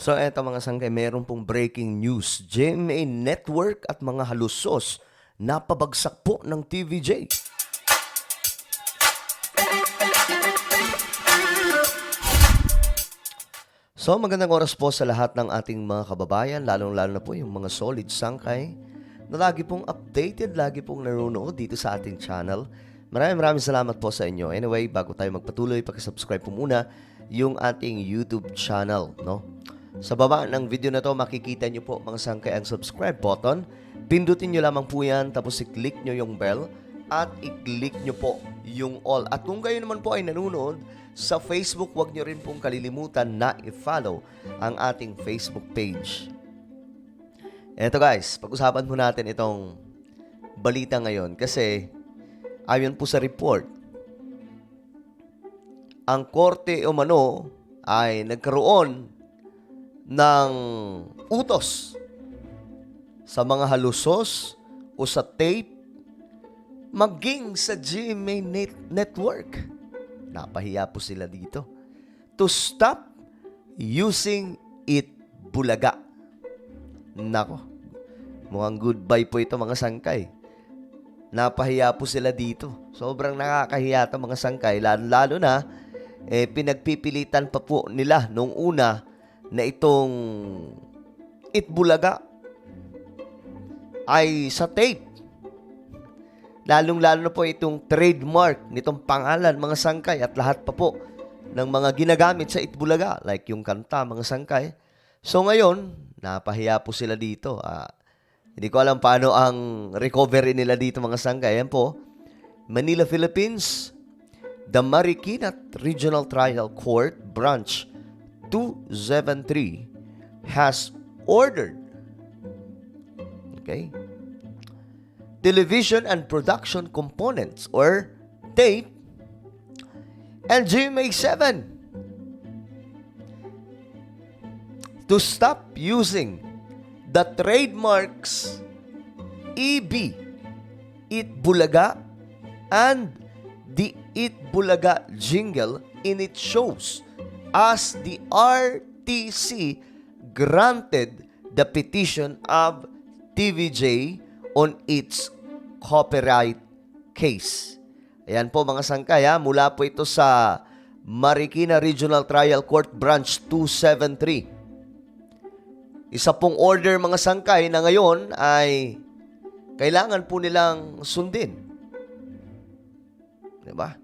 So eto mga sangkay, meron pong breaking news. GMA Network at mga halusos napabagsak po ng TVJ. So magandang oras po sa lahat ng ating mga kababayan, lalong-lalo na po yung mga solid sangkay na lagi pong updated, lagi pong nanonood dito sa ating channel. Maraming salamat po sa inyo. Anyway, bago tayo magpatuloy, pakisubscribe po muna yung ating YouTube channel, no? Sa baba ng video na to, makikita nyo po mga sangkay ang subscribe button. Pindutin nyo lamang po yan, tapos i-click nyo yung bell at i-click nyo po yung all. At kung kayo naman po ay nanonood sa Facebook, huwag nyo rin pong kalilimutan na i-follow ang ating Facebook page. Eto guys, pag-usapan po natin itong balita ngayon kasi ayon po sa report, ang korte umano ay nagkaroon ng utos sa mga halusos o sa tape maging sa GMA Network. Napahiya po sila dito to stop using it Bulaga. Nako, mukhang goodbye po ito mga sangkay. Napahiya po sila dito. Sobrang nakakahiya ito mga sangkay. Lalo na, pinagpipilitan pa po nila nung una na itong Itbulaga ay sa tape. Lalong-lalo na po itong trademark nitong pangalan mga sangkay at lahat pa po ng mga ginagamit sa Itbulaga like yung kanta mga sangkay. So ngayon, napahiya po sila dito. Hindi ko alam paano ang recovery nila dito mga sangkay. Ayan po, Manila, Philippines, the Marikina Regional Trial Court Branch 273 has ordered television and production components or tape and GMA7 to stop using the trademarks EB Itbulaga and the Itbulaga jingle in its shows as the RTC granted the petition of TVJ on its copyright case. Ayan po mga sangkay, mula po ito sa Marikina Regional Trial Court Branch 273. Isa pong order mga sangkay na ngayon ay kailangan po nilang sundin. Diba?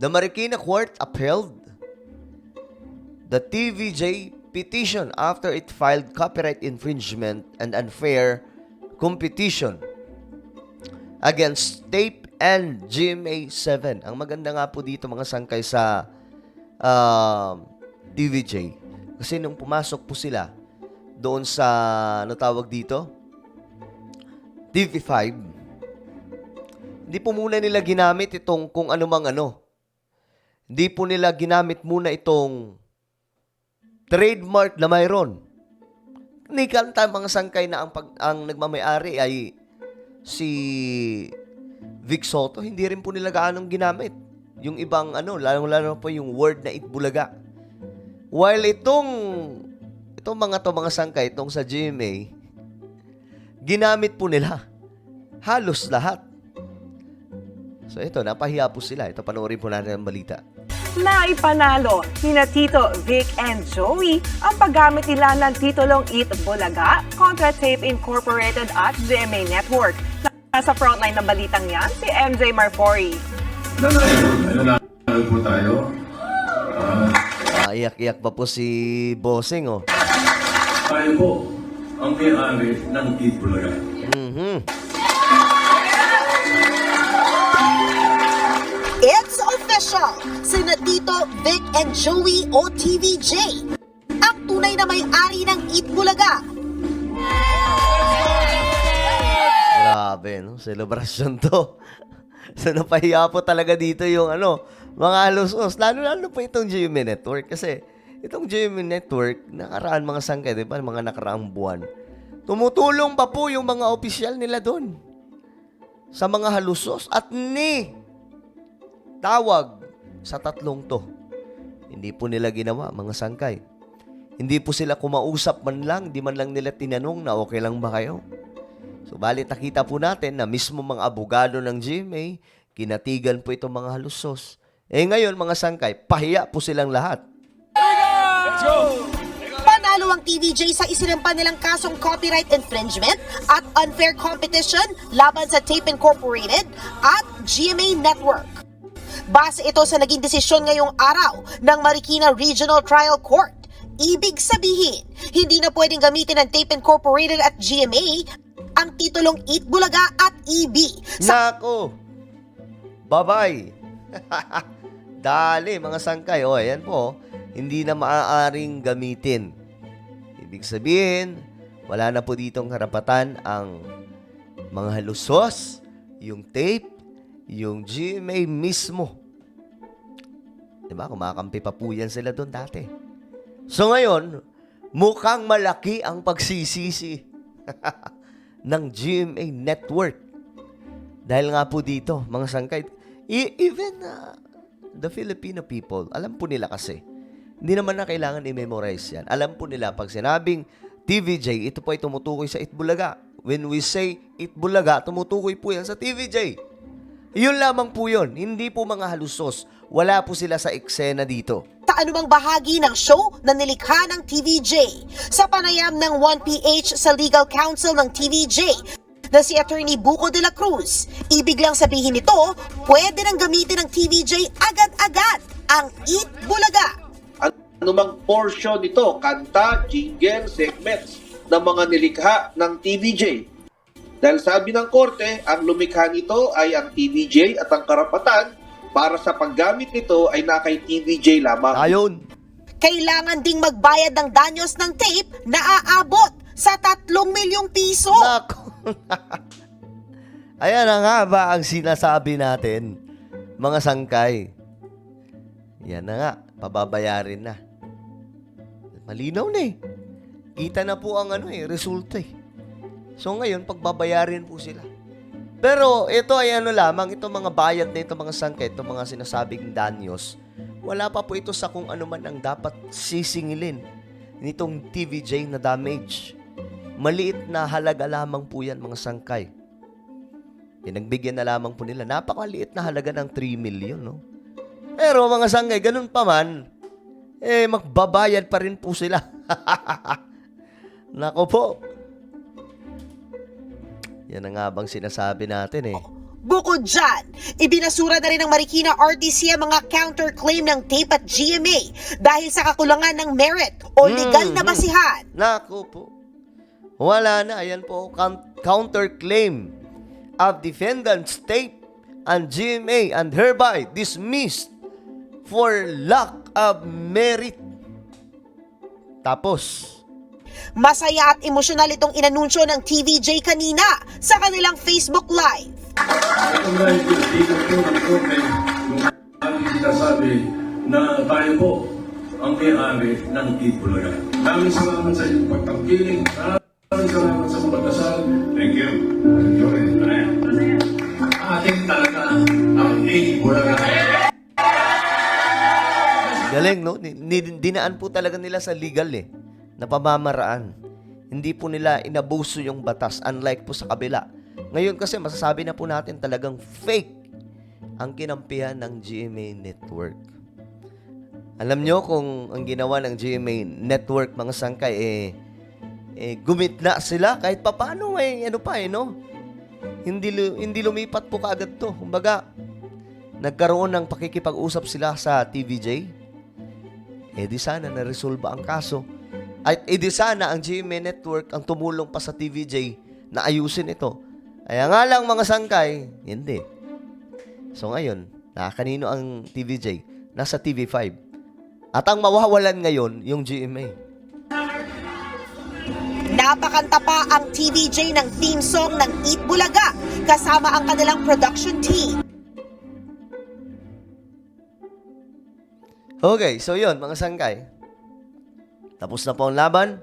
The Marikina Court upheld the TVJ petition after it filed copyright infringement and unfair competition against Tape and GMA7. Ang maganda nga po dito mga sangkay sa TVJ kasi nung pumasok po sila doon sa tawag dito TV5, hindi po muna nila ginamit itong kung anumang ano. Hindi po nila ginamit muna itong trademark na mayroon. Nikanta mga sangkay na ang nagmamayari ay si Vic Soto. Hindi rin po nila gaanong ginamit yung ibang lalo po yung word na Itbulaga. While itong mga sangkay, itong sa GMA, ginamit po nila halos lahat. So ito, napahiya po sila. Ito, panoorin po natin ang balita. Naipanalo ni Tito Vic and Joey ang paggamit nila ng titulong Itbulaga kontra Tape Incorporated at GMA Network. Nasa frontline ng balitang yan, si MJ Marfori. Nanalo po tayo. Iyak-iyak pa po si Bossing, oh. Tayo po ang may-ari ng Itbulaga. It's official! Sina Tito, Vic, and Joey o TVJ ang tunay na may-ari ng Itbulaga. Grabe, no? Celebration to. So, napahiya po talaga dito yung mga halusos. Lalo po itong GMA Network. Kasi itong GMA Network, nakaraan mga sangkay, di ba? Mga nakaraang buwan. Tumutulong pa po yung mga opisyal nila doon sa mga halusos at tawag sa tatlong to. Hindi po nila ginawa, mga sangkay. Hindi po sila kumausap man lang, di man lang nila tinanong na okay lang ba kayo. Subalit nakita po natin na mismo mga abogado ng GMA, kinatigan po itong mga halusos. Ngayon mga sangkay, pahiya po silang lahat. Panalo ang TVJ sa isinampa nilang kasong copyright infringement at unfair competition laban sa Tape Incorporated at GMA Network. Base ito sa naging desisyon ngayong araw ng Marikina Regional Trial Court. Ibig sabihin, hindi na pwedeng gamitin ng Tape Incorporated at GMA ang titulong Eat Bulaga at EB. Nako! Bye-bye! Dali, mga sangkay. O, ayan po. Hindi na maaaring gamitin. Ibig sabihin, wala na po ditong karapatan ang mga halusos, yung tape, yung GMA mismo. Diba? Kumakampi pa po yan sila doon dati. So ngayon, mukhang malaki ang pagsisisi ng GMA Network. Dahil nga po dito, mga sangkay, even the Filipino people, alam po nila kasi, hindi naman na kailangan i-memorize yan. Alam po nila, pag sinabing TVJ, ito po ay tumutukoy sa Itbulaga. When we say Itbulaga, tumutukoy po yan sa TVJ. Yun lamang po yun. Hindi po mga halusos. Wala po sila sa eksena dito. Sa anumang bahagi ng show na nilikha ng TVJ. Sa panayam ng 1PH sa Legal Counsel ng TVJ na si Attorney Buko de la Cruz, ibig lang sabihin nito, pwede nang gamitin ng TVJ agad-agad ang Eat Bulaga. Anumang portion nito, kanta, jingle, segments ng mga nilikha ng TVJ. Dahil sabi ng korte, ang lumikha nito ay ang TVJ at ang karapatan para sa paggamit nito ay na kay TVJ lamang. Ayun. Kailangan ding magbayad ng danyos ng tape na aabot sa 3 milyong piso. Nako. Ayan na nga ba ang sinasabi natin, mga sangkay. Yan na nga, pababayarin na. Malinaw na eh. Kita na po ang resulta eh. So ngayon, pagbabayarin po sila. Pero ito ay lamang, itong mga bayad na ito, mga sangkay, itong mga sinasabing danyos, wala pa po ito sa kung ano man ang dapat sisingilin nitong TVJ na damage. Maliit na halaga lamang po yan, mga sangkay. Pinagbigyan na lamang po nila. Napakaliit na halaga ng 3 million, no? Pero mga sangkay, ganun pa man, magbabayad pa rin po sila. Nako po. Yan ang nga bang sinasabi natin eh. Bukod dyan, ibinasura na rin ng Marikina RTC ang mga counterclaim ng tape at GMA dahil sa kakulangan ng merit o legal na basihan. Nako po. Wala na. Ayan po, counterclaim of defendant's tape and GMA and hereby dismissed for lack of merit. Tapos, Masaya at emosyonal itong inanunsyo ng TVJ kanina sa kanilang Facebook Live. Ito nga yung dito po ng korte, yung aming sinasabi na tayo po ang may-ari ng Eat Bulaga. Maraming salamat sa inyong pagtangkiling. Maraming salamat sa mga dasal. Thank you. Enjoy. Ating talaga ang Eat Bulaga. galing, no? Dinaan po talaga nila sa legal na pamamaraan. Hindi po nila inabuso yung batas, unlike po sa kabila. Ngayon kasi masasabi na po natin talagang fake ang kinampihan ng GMA Network. Alam nyo kung ang ginawa ng GMA Network, mga sangkay, gumitna sila kahit papaano no? Hindi lumipat po kaagad to. Kumbaga, nagkaroon ng pakikipag-usap sila sa TVJ. Di sana na-resolve ang kaso. At di sana ang GMA Network ang tumulong pa sa TVJ na ayusin ito. Kaya nga lang mga sangkay, hindi. So ngayon, kanino ang TVJ? Nasa TV5. At ang mawawalan ngayon, yung GMA. Napakanta pa ang TVJ ng theme song ng Eat Bulaga kasama ang kanilang production team. Okay, so yun mga sangkay. Tapos na po ang laban.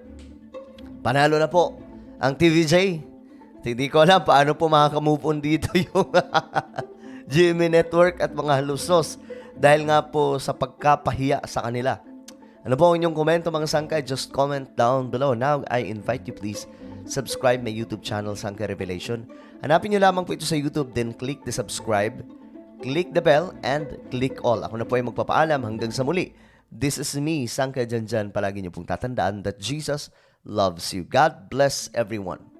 Panalo na po ang TVJ. Hindi ko alam paano po makakamove on dito yung GMA Network at mga halusos dahil nga po sa pagkapahiya sa kanila. Ano po ang inyong komento mga sangkay? Just comment down below. Now, I invite you please subscribe my YouTube channel, Sangkay Revelation. Hanapin nyo lamang po ito sa YouTube, then click the subscribe, click the bell, and click all. Ako na po ay magpapaalam hanggang sa muli. This is me, Sangkay Janjan. Palagi nyo pong tatandaan that Jesus loves you. God bless everyone.